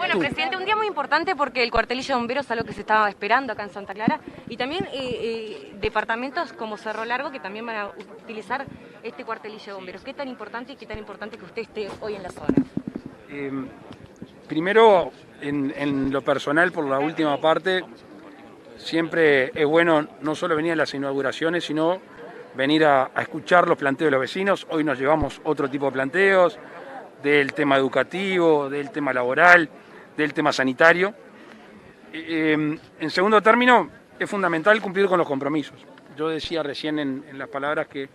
Bueno, presidente, un día muy importante porque el cuartelillo de bomberos es algo que se estaba esperando acá en Santa Clara y también departamentos como Cerro Largo que también van a utilizar este cuartelillo de bomberos. ¿Qué tan importante y qué tan importante que usted esté hoy en la zona? Primero, en lo personal, por la última parte, siempre es bueno no solo venir a las inauguraciones, sino venir a escuchar los planteos de los vecinos. Hoy nos llevamos otro tipo de planteos, del tema educativo, del tema laboral, del tema sanitario. En segundo término, es fundamental cumplir con los compromisos. Yo decía recién en las palabras que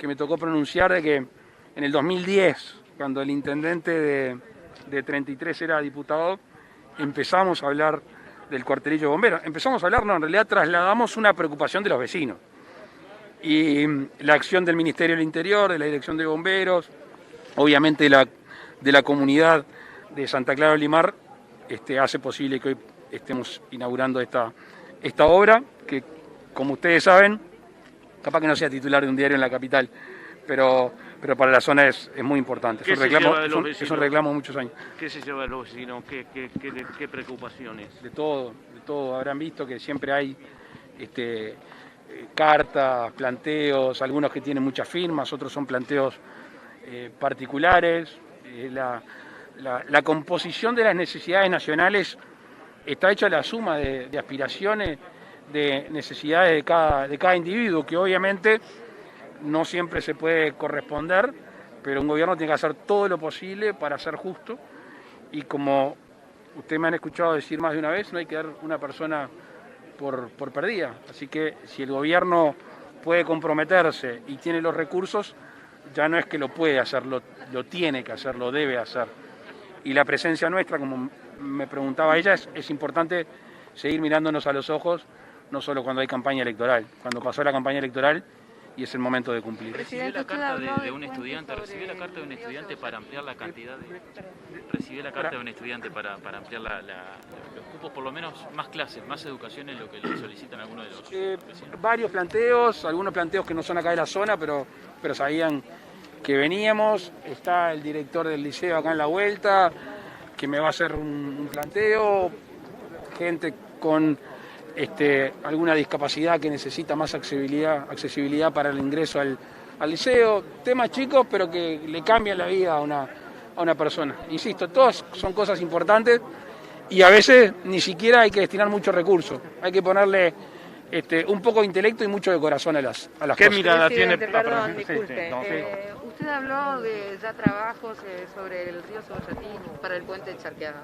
me tocó pronunciar de que en el 2010, cuando el intendente de 33 era diputado, empezamos a hablar del cuartelillo de bomberos. Empezamos a hablar, no, en realidad trasladamos una preocupación de los vecinos. Y la acción del Ministerio del Interior, de la Dirección de Bomberos, obviamente de la comunidad de Santa Clara de Olimar, hace posible que hoy estemos inaugurando esta obra, que como ustedes saben, capaz que no sea titular de un diario en la capital, pero para la zona es muy importante. Es un reclamo de muchos años. ¿Qué se lleva de los vecinos? ¿Qué preocupaciones? De todo. Habrán visto que siempre hay cartas, planteos, algunos que tienen muchas firmas, otros son planteos particulares. La composición de las necesidades nacionales está hecha la suma de aspiraciones, de necesidades de cada individuo, que obviamente no siempre se puede corresponder, pero un gobierno tiene que hacer todo lo posible para ser justo, y como ustedes me han escuchado decir más de una vez, no hay que dar una persona por perdida. Así que si el gobierno puede comprometerse y tiene los recursos, ya no es que lo puede hacer, lo tiene que hacer, lo debe hacer. Y la presencia nuestra, como me preguntaba ella, es importante seguir mirándonos a los ojos, no solo cuando hay campaña electoral, cuando pasó la campaña electoral y es el momento de cumplir. ¿Recibió la carta de un estudiante? ¿Recibió la carta de un estudiante para ampliar la cantidad de...? ¿Recibió la carta de un estudiante para ampliar los cupos, por lo menos más clases, más educación en lo que le solicitan algunos de los vecinos? Varios planteos, algunos planteos que no son acá de la zona, pero sabían que veníamos. Está el director del liceo acá en la vuelta, que me va a hacer un planteo, gente con alguna discapacidad que necesita más accesibilidad para el ingreso al liceo, temas chicos pero que le cambian la vida a una persona. Insisto, todas son cosas importantes y a veces ni siquiera hay que destinar muchos recursos, hay que ponerle un poco de intelecto y mucho de corazón a las cosas. ¿Qué mirada tiene? Perdón, disculpe. Usted habló de ya trabajos sobre el río Cebolletín para el puente de Charqueada.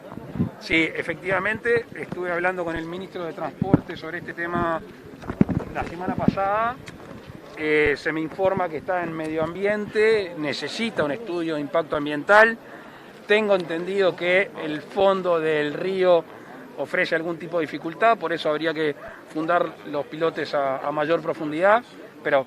Sí, efectivamente, estuve hablando con el ministro de Transporte sobre este tema la semana pasada. Se me informa que está en medio ambiente, necesita un estudio de impacto ambiental. Tengo entendido que el fondo del río ofrece algún tipo de dificultad, por eso habría que fundar los pilotes a mayor profundidad, pero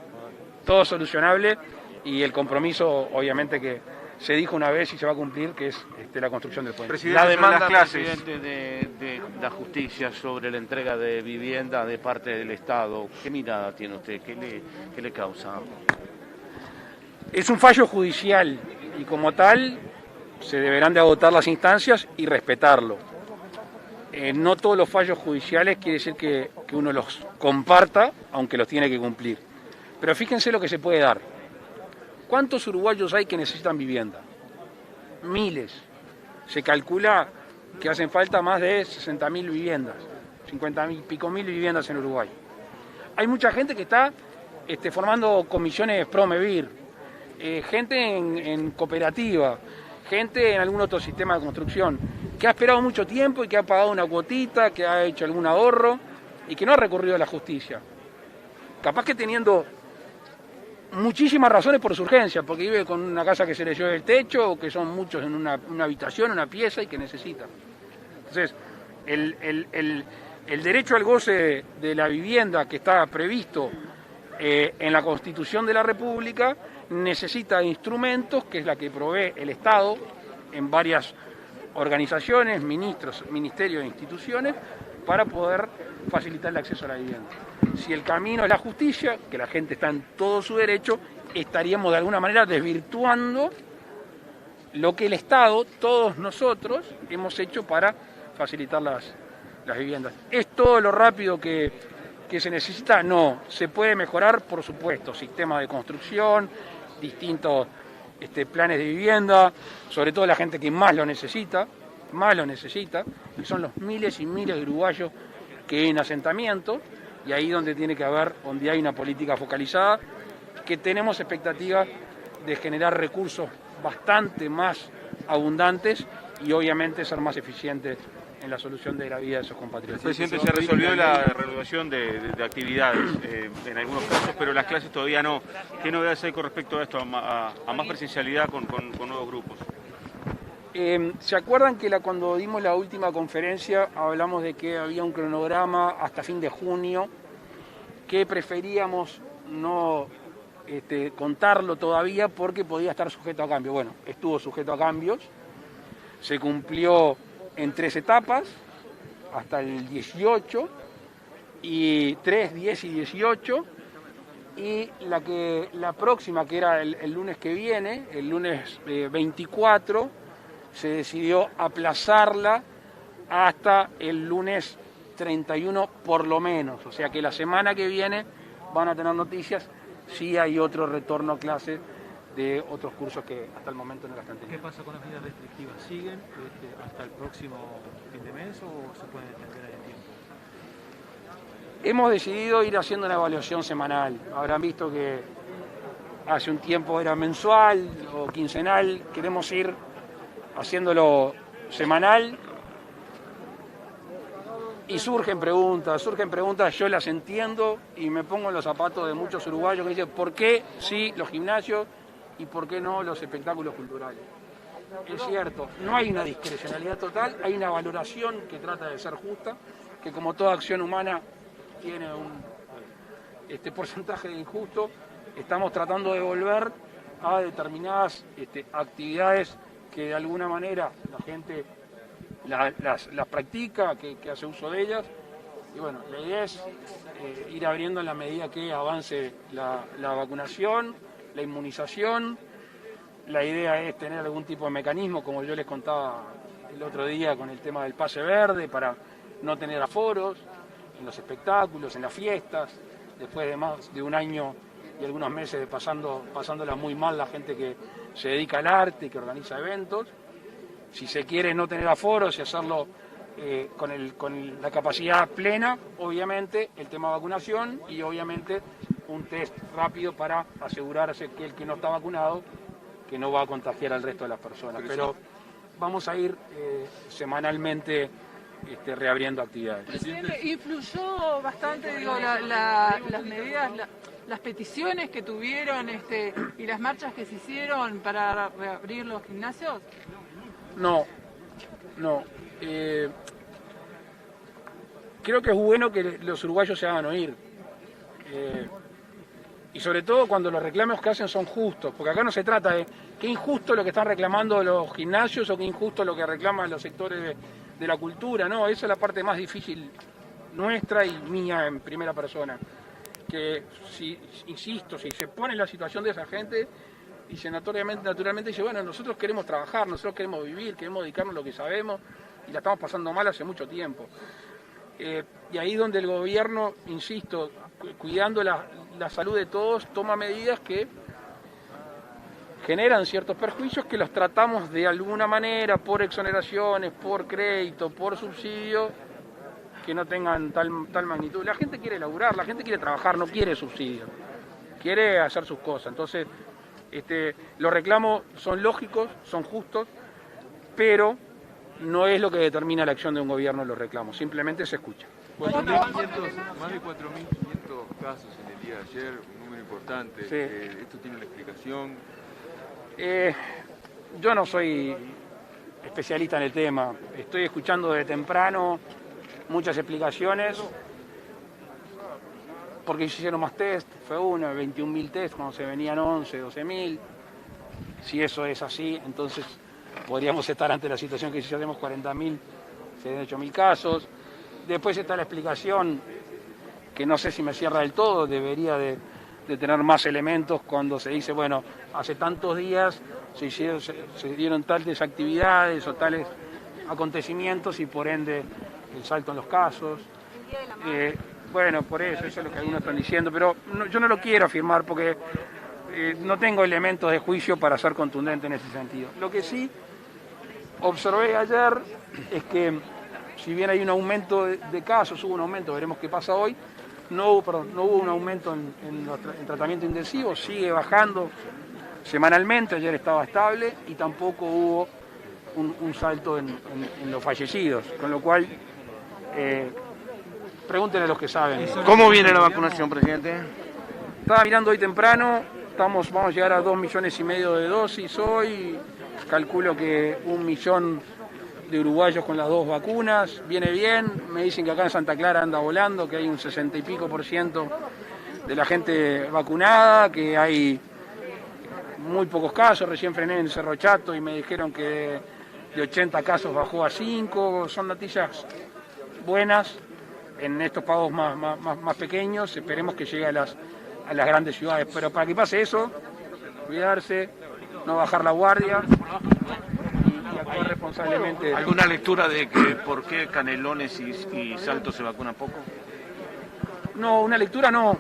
todo solucionable, y el compromiso obviamente que se dijo una vez y se va a cumplir, que es la construcción del puente. Presidente, la demanda, presidente, de la justicia sobre la entrega de vivienda de parte del Estado, ¿qué mirada tiene usted? ¿Qué le causa? Es un fallo judicial y como tal se deberán de agotar las instancias y respetarlo. No todos los fallos judiciales quiere decir que uno los comparta, aunque los tiene que cumplir. Pero fíjense lo que se puede dar. ¿Cuántos uruguayos hay que necesitan vivienda? Miles. Se calcula que hacen falta más de 60.000 viviendas, 50.000 y pico mil viviendas en Uruguay. Hay mucha gente que está formando comisiones Promevir, gente en cooperativa, gente en algún otro sistema de construcción, que ha esperado mucho tiempo y que ha pagado una cuotita, que ha hecho algún ahorro y que no ha recurrido a la justicia. Capaz que teniendo muchísimas razones por su urgencia, porque vive con una casa que se le llueve el techo, o que son muchos en una habitación, una pieza y que necesita. Entonces, el derecho al goce de la vivienda que está previsto en la Constitución de la República necesita instrumentos, que es la que provee el Estado en varias organizaciones, ministerios e instituciones, para poder facilitar el acceso a la vivienda. Si el camino es la justicia, que la gente está en todo su derecho, estaríamos de alguna manera desvirtuando lo que el Estado, todos nosotros, hemos hecho para facilitar las viviendas. ¿Es todo lo rápido que se necesita? No. ¿Se puede mejorar? Por supuesto. Sistema de construcción, distintos planes de vivienda, sobre todo la gente que más lo necesita, y son los miles y miles de uruguayos que hay en asentamiento, y ahí donde tiene que haber, donde hay una política focalizada, que tenemos expectativas de generar recursos bastante más abundantes y obviamente ser más eficientes en la solución de la vida de esos compatriotas. Presidente, se resolvió la reanudación de actividades en algunos casos, pero las clases todavía no. ¿Qué novedades hay con respecto a esto, a más presencialidad con nuevos grupos? ¿Se acuerdan que cuando dimos la última conferencia hablamos de que había un cronograma hasta fin de junio, que preferíamos no contarlo todavía porque podía estar sujeto a cambio? Bueno, estuvo sujeto a cambios, se cumplió en 3 etapas, hasta el 18, y 3, 10 y 18, y la próxima, que era el lunes que viene, el lunes 24, se decidió aplazarla hasta el lunes 31 por lo menos, o sea que la semana que viene van a tener noticias si hay otro retorno a clase de otros cursos que hasta el momento no las están teniendo. ¿Qué pasa con las medidas restrictivas? ¿Siguen hasta el próximo fin de mes o se pueden extender en el tiempo? Hemos decidido ir haciendo una evaluación semanal. Habrán visto que hace un tiempo era mensual o quincenal. Queremos ir haciéndolo semanal. Y surgen preguntas, yo las entiendo y me pongo en los zapatos de muchos uruguayos que dicen ¿por qué sí los gimnasios y por qué no los espectáculos culturales? Es cierto, no hay una discrecionalidad total, hay una valoración que trata de ser justa, que como toda acción humana tiene un porcentaje de injusto. Estamos tratando de volver a determinadas actividades que de alguna manera la gente las practica, que hace uso de ellas, y bueno, la idea es ir abriendo en la medida que avance la vacunación, la inmunización. La idea es tener algún tipo de mecanismo, como yo les contaba el otro día con el tema del pase verde, para no tener aforos en los espectáculos, en las fiestas, después de más de un año y algunos meses pasándola muy mal la gente que se dedica al arte y que organiza eventos. Si se quiere no tener aforos y hacerlo con la capacidad plena, obviamente el tema de vacunación y obviamente un test rápido para asegurarse que el que no está vacunado que no va a contagiar al resto de las personas. Pero vamos a ir semanalmente reabriendo actividades. Presidente, influyó bastante las medidas, las peticiones que tuvieron y las marchas que se hicieron para reabrir los gimnasios. No. Creo que es bueno que los uruguayos se hagan oír. Y sobre todo cuando los reclamos que hacen son justos, porque acá no se trata de qué injusto lo que están reclamando los gimnasios o qué injusto lo que reclaman los sectores de la cultura, no, esa es la parte más difícil nuestra y mía en primera persona. Que insisto, si se pone en la situación de esa gente, dice naturalmente dice, bueno, nosotros queremos trabajar, nosotros queremos vivir, queremos dedicarnos a lo que sabemos y la estamos pasando mal hace mucho tiempo. Y ahí donde el gobierno, insisto, cuidando la salud de todos, toma medidas que generan ciertos perjuicios que los tratamos de alguna manera por exoneraciones, por crédito, por subsidio, que no tengan tal magnitud. La gente quiere laburar, la gente quiere trabajar, no quiere subsidio, quiere hacer sus cosas. Entonces, los reclamos son lógicos, son justos, pero no es lo que determina la acción de un gobierno los reclamos, simplemente se escucha. Más de 4.500 casos en el día de ayer, un número importante. Sí. ¿Esto tiene una explicación? Yo no soy especialista en el tema, estoy escuchando desde temprano muchas explicaciones, porque se hicieron más test, fue 21.000 test, cuando se venían 11, 12.000. Si eso es así, entonces podríamos estar ante la situación que si hacemos 40.000, serían 8.000 casos. Después está la explicación, que no sé si me cierra del todo, debería de de tener más elementos cuando se dice, bueno, hace tantos días se dieron tales actividades o tales acontecimientos y por ende el salto en los casos. Bueno, por eso es lo que algunos están diciendo, pero yo no lo quiero afirmar porque no tengo elementos de juicio para ser contundente en ese sentido. Lo que sí observé ayer es que si bien hay un aumento de casos, hubo un aumento, veremos qué pasa hoy, no hubo un aumento en tratamiento intensivo, sigue bajando semanalmente, ayer estaba estable y tampoco hubo un salto en los fallecidos, con lo cual pregúntenle a los que saben. ¿Cómo viene la vacunación, presidente? Estaba mirando hoy temprano, vamos a llegar a 2,5 millones de dosis hoy, calculo que 1 millón de uruguayos con las 2 vacunas, viene bien, me dicen que acá en Santa Clara anda volando, que hay un 60 y pico % de la gente vacunada, que hay muy pocos casos, recién frené en Cerro Chato y me dijeron que de 80 casos bajó a 5, son noticias buenas en estos pagos más pequeños, esperemos que llegue a las grandes ciudades, pero para que pase eso, cuidarse, no bajar la guardia y actuar responsablemente. ¿Alguna lectura de que por qué Canelones y Salto se vacunan poco? No, una lectura no.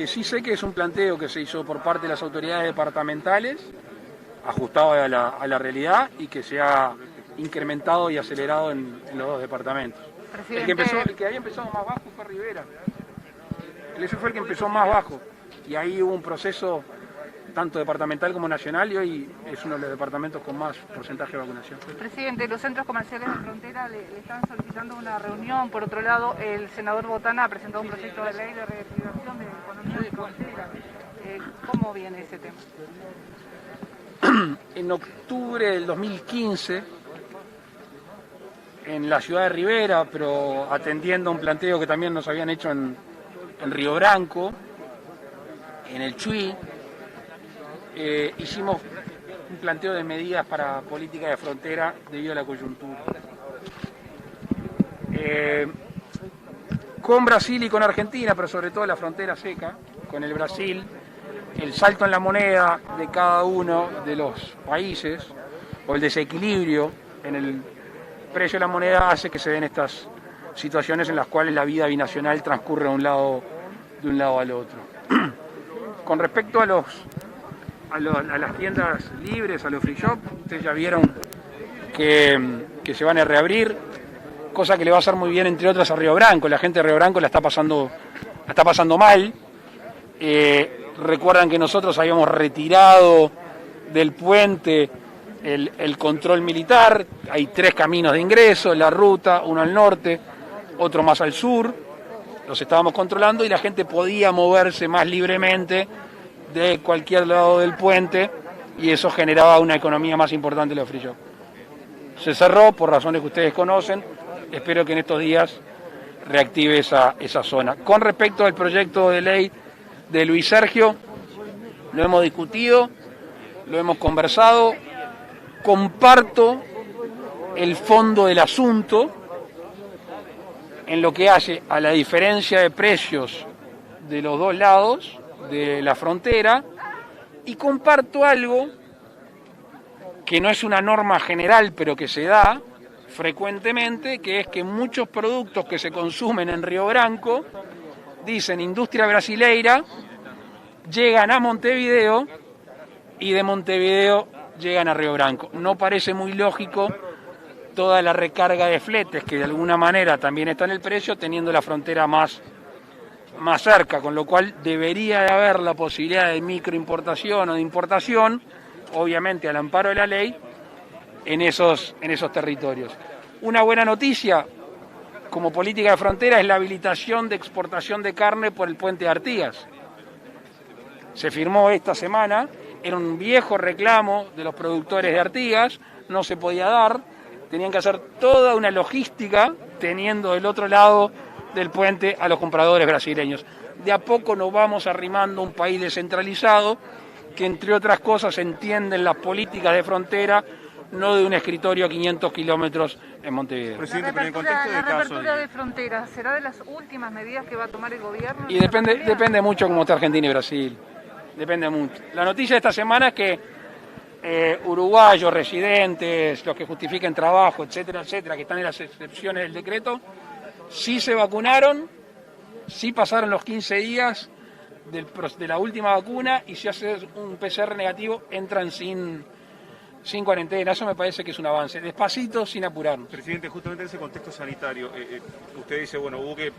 Sí sé que es un planteo que se hizo por parte de las autoridades departamentales, ajustado a la realidad y que se ha incrementado y acelerado en los 2 departamentos. El que había empezado más bajo fue Rivera. Ese fue el que empezó más bajo y ahí hubo un proceso tanto departamental como nacional y hoy es uno de los departamentos con más porcentaje de vacunación. Presidente, los centros comerciales de frontera le están solicitando una reunión. Por otro lado, el senador Botana ha presentado un proyecto de ley de reactivación de economía de frontera. ¿Cómo viene ese tema? En octubre del 2015, en la ciudad de Rivera, pero atendiendo a un planteo que también nos habían hecho en Río Branco, en el Chuy, hicimos un planteo de medidas para política de frontera debido a la coyuntura. Con Brasil y con Argentina, pero sobre todo la frontera seca, con el Brasil, el salto en la moneda de cada uno de los países o el desequilibrio en el precio de la moneda hace que se den estas situaciones en las cuales la vida binacional transcurre de un lado al otro. Con respecto a las tiendas libres, a los free shop, ustedes ya vieron que se van a reabrir, cosa que le va a hacer muy bien, entre otras, a Río Branco. La gente de Río Branco la está pasando mal. Recuerdan que nosotros habíamos retirado del puente el control militar, hay 3 caminos de ingreso, la ruta, uno al norte, otro más al sur, los estábamos controlando y la gente podía moverse más libremente de cualquier lado del puente y eso generaba una economía más importante de los free shop. Se cerró por razones que ustedes conocen, espero que en estos días reactive esa zona. Con respecto al proyecto de ley de Luis Sergio, lo hemos discutido, lo hemos conversado, comparto el fondo del asunto en lo que hace a la diferencia de precios de los 2 lados de la frontera y comparto algo que no es una norma general pero que se da frecuentemente, que es que muchos productos que se consumen en Río Branco dicen industria brasileira, llegan a Montevideo y de Montevideo llegan a Río Branco. No parece muy lógico toda la recarga de fletes que de alguna manera también está en el precio, teniendo la frontera más cerca, con lo cual debería de haber la posibilidad de microimportación o de importación, obviamente al amparo de la ley, en esos territorios. Una buena noticia como política de frontera es la habilitación de exportación de carne por el puente de Artigas. Se firmó esta semana, era un viejo reclamo de los productores de Artigas, no se podía dar, tenían que hacer toda una logística teniendo del otro lado del puente a los compradores brasileños. De a poco nos vamos arrimando a un país descentralizado que, entre otras cosas, entienden las políticas de frontera, no de un escritorio a 500 kilómetros en Montevideo. Presidente, pero en contexto de reapertura de fronteras, ¿será de las últimas medidas que va a tomar el gobierno? Y depende mucho cómo está Argentina y Brasil. depende mucho. La noticia de esta semana es que uruguayos, residentes, los que justifiquen trabajo, etcétera, etcétera, que están en las excepciones del decreto, sí se vacunaron, sí pasaron los 15 días de la última vacuna y si hacen un PCR negativo entran sin cuarentena. Eso me parece que es un avance, despacito, sin apurarnos. Presidente, justamente en ese contexto sanitario, usted dice, bueno, hubo que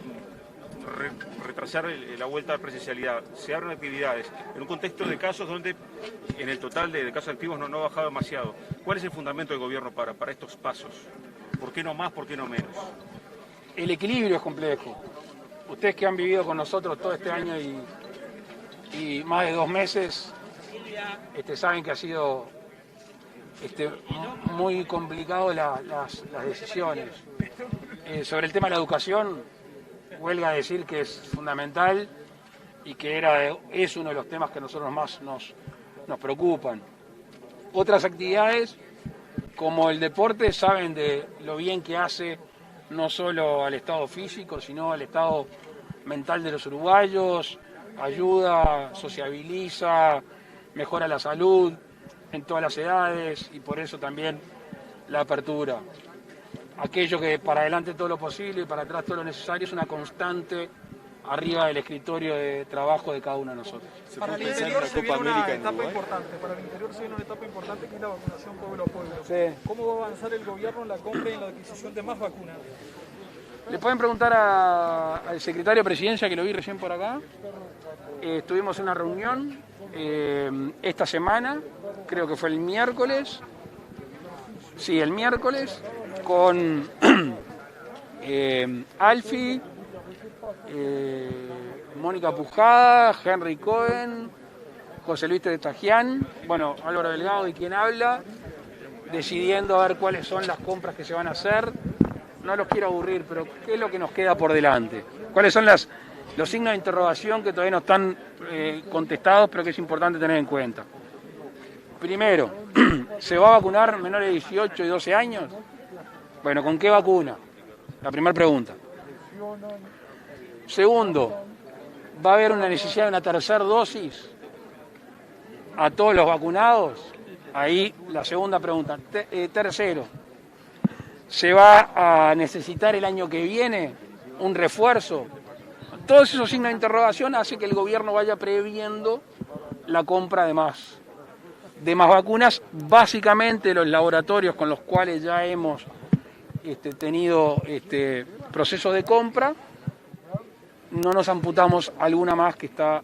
retrasar la vuelta a la presencialidad, se abren actividades, en un contexto de casos donde en el total de casos activos no ha bajado demasiado. ¿Cuál es el fundamento del gobierno para estos pasos? ¿Por qué no más, por qué no menos? El equilibrio es complejo. Ustedes que han vivido con nosotros todo este año y más de 2 meses, saben que ha sido muy complicado las decisiones. Sobre el tema de la educación, huelga decir que es fundamental y que es uno de los temas que a nosotros más nos preocupan. Otras actividades, como el deporte, saben de lo bien que hace no solo al estado físico, sino al estado mental de los uruguayos, ayuda, sociabiliza, mejora la salud en todas las edades y por eso también la apertura. Aquello que para adelante todo lo posible y para atrás todo lo necesario es una constante arriba del escritorio de trabajo de cada uno de nosotros. Para el interior se viene una etapa importante, que es la vacunación pueblo a pueblo. Sí. ¿Cómo va a avanzar el gobierno en la compra y en la adquisición de más vacunas? Le pueden preguntar al secretario de Presidencia, que lo vi recién por acá. Tuvimos una reunión esta semana, creo que fue el miércoles. Sí, el miércoles, con Alfi, Mónica Pujada, Henry Cohen, José Luis Tretajian, bueno, Álvaro Delgado y quien habla, decidiendo a ver cuáles son las compras que se van a hacer. No los quiero aburrir, pero ¿qué es lo que nos queda por delante? ¿Cuáles son los signos de interrogación que todavía no están contestados, pero que es importante tener en cuenta? Primero, ¿se va a vacunar menores de 18 y 12 años? Bueno, ¿con qué vacuna? La primera pregunta. Segundo, ¿va a haber una necesidad de una tercera dosis a todos los vacunados? Ahí la segunda pregunta. Tercero, ¿se va a necesitar el año que viene un refuerzo? Todos esos signos de interrogación hacen que el gobierno vaya previendo la compra de más vacunas. Básicamente los laboratorios con los cuales ya hemos tenido proceso de compra, no nos amputamos alguna más que está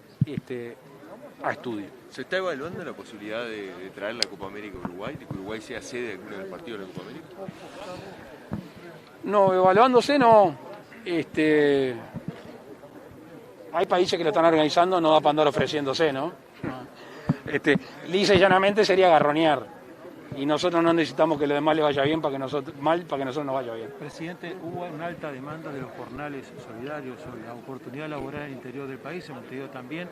a estudio. ¿Se está evaluando la posibilidad de traer la Copa América a Uruguay, de que Uruguay sea sede de alguno de los partidos de la Copa América? No, evaluándose no. Hay países que lo están organizando, no da para andar ofreciéndose, ¿no? Lisa y llanamente sería garronear. Y nosotros no necesitamos que los demás le vaya bien para que nosotros nos vaya bien. Presidente, hubo una alta demanda de los jornales solidarios sobre la oportunidad laboral en el interior del país, en Montevideo también.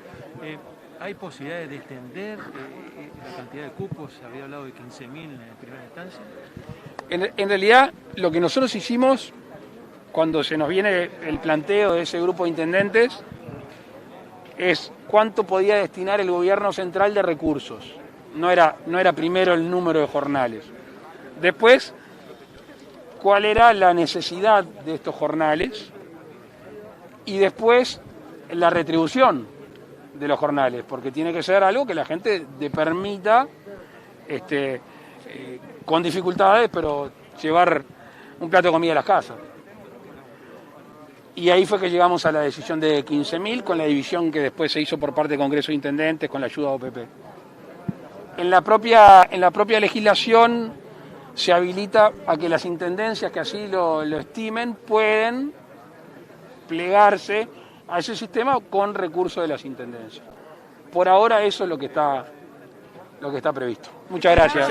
¿Hay posibilidades de extender la cantidad de cupos? Se había hablado de 15.000 en primera instancia. En realidad, lo que nosotros hicimos cuando se nos viene el planteo de ese grupo de intendentes es cuánto podía destinar el gobierno central de recursos. No era primero el número de jornales. Después, cuál era la necesidad de estos jornales y después la retribución de los jornales, porque tiene que ser algo que la gente le permita, con dificultades, pero llevar un plato de comida a las casas. Y ahí fue que llegamos a la decisión de 15.000 con la división que después se hizo por parte del Congreso de Intendentes con la ayuda de OPP. En la propia legislación se habilita a que las intendencias que así lo estimen pueden plegarse a ese sistema con recursos de las intendencias. Por ahora eso es lo que está previsto. Muchas gracias.